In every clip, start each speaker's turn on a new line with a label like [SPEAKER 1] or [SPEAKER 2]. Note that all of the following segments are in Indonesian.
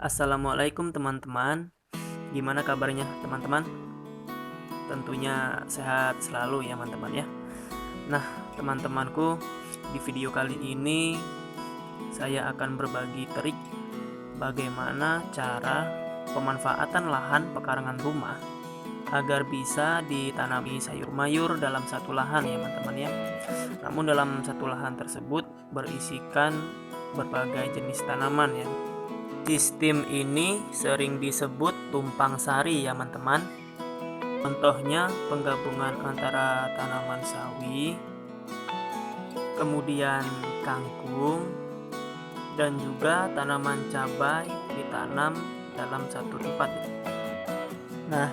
[SPEAKER 1] Assalamualaikum teman-teman. Gimana kabarnya teman-teman? Tentunya sehat selalu ya teman-teman ya. Nah teman-temanku, di video kali ini saya akan berbagi trik bagaimana cara pemanfaatan lahan pekarangan rumah agar bisa ditanami sayur mayur dalam satu lahan ya teman-teman ya. Namun dalam satu lahan tersebut berisikan berbagai jenis tanaman ya. Sistem ini sering disebut tumpang sari ya teman-teman. Contohnya penggabungan antara tanaman sawi, kemudian kangkung, dan juga tanaman cabai ditanam dalam satu tempat. Nah,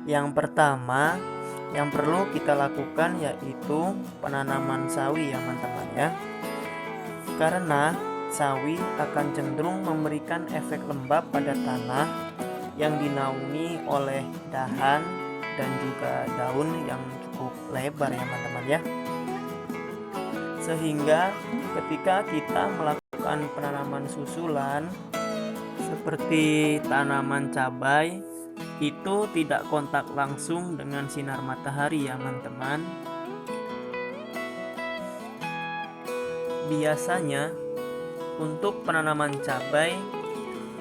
[SPEAKER 1] yang pertama yang perlu kita lakukan yaitu penanaman sawi ya teman-teman ya. Karena sawi akan cenderung memberikan efek lembab pada tanah yang dinaungi oleh dahan dan juga daun yang cukup lebar ya teman-teman ya. Sehingga ketika kita melakukan penanaman susulan seperti tanaman cabai, itu tidak kontak langsung dengan sinar matahari ya teman-teman. Biasanya untuk penanaman cabai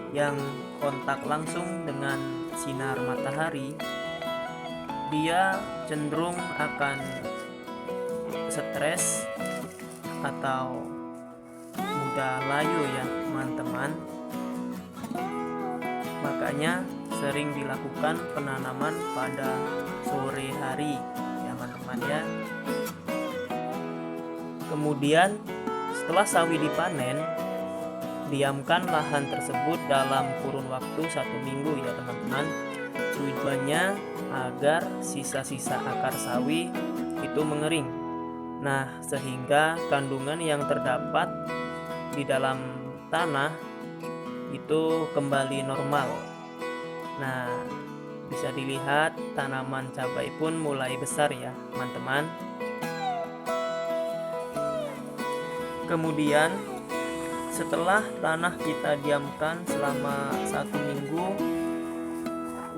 [SPEAKER 1] yang kontak langsung dengan sinar matahari, dia cenderung akan stres atau mudah layu ya teman-teman. Makanya sering dilakukan penanaman pada sore hari ya teman-teman ya. Kemudian setelah sawi dipanen, diamkan lahan tersebut dalam kurun waktu 1 minggu ya teman-teman. Tujuannya agar sisa-sisa akar sawi itu mengering. Nah, sehingga kandungan yang terdapat di dalam tanah itu kembali normal. Nah, bisa dilihat tanaman cabai pun mulai besar ya teman-teman. Kemudian setelah tanah kita diamkan selama 1 minggu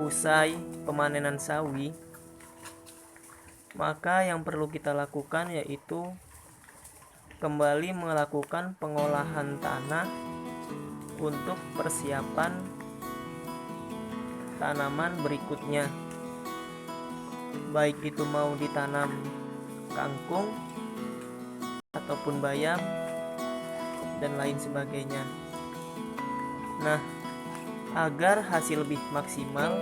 [SPEAKER 1] usai pemanenan sawi, maka yang perlu kita lakukan yaitu kembali melakukan pengolahan tanah untuk persiapan tanaman berikutnya. Baik itu mau ditanam kangkung ataupun bayam dan lain sebagainya. Nah, agar hasil lebih maksimal,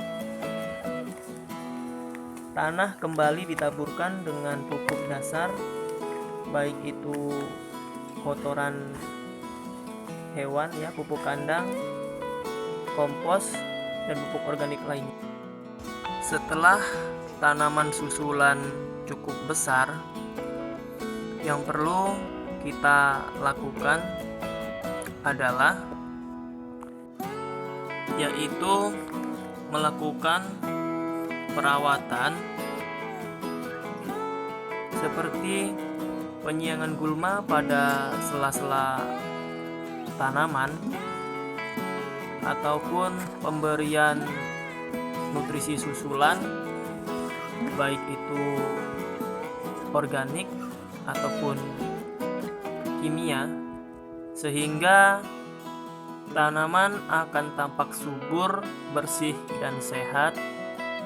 [SPEAKER 1] tanah kembali ditaburkan dengan pupuk dasar, baik itu kotoran hewan ya, pupuk kandang, kompos, dan pupuk organik lainnya. Setelah tanaman susulan cukup besar, yang perlu kita lakukan adalah yaitu melakukan perawatan seperti penyiangan gulma pada sela-sela tanaman ataupun pemberian nutrisi susulan baik itu organik ataupun kimia, sehingga tanaman akan tampak subur, bersih dan sehat,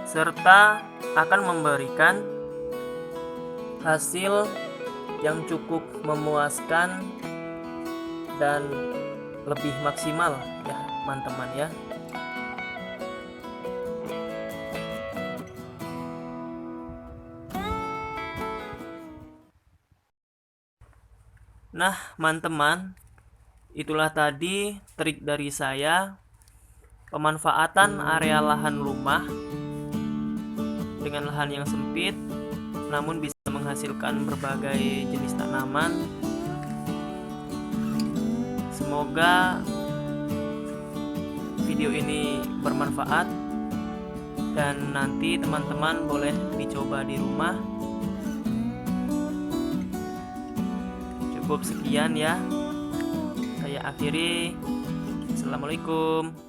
[SPEAKER 1] serta akan memberikan hasil yang cukup memuaskan dan lebih maksimal ya teman-teman ya. Nah teman-teman, itulah tadi trik dari saya pemanfaatan area lahan rumah dengan lahan yang sempit namun bisa menghasilkan berbagai jenis tanaman. Semoga video ini bermanfaat dan nanti teman-teman boleh dicoba di rumah. Cukup sekian ya, saya akhiri. Assalamualaikum.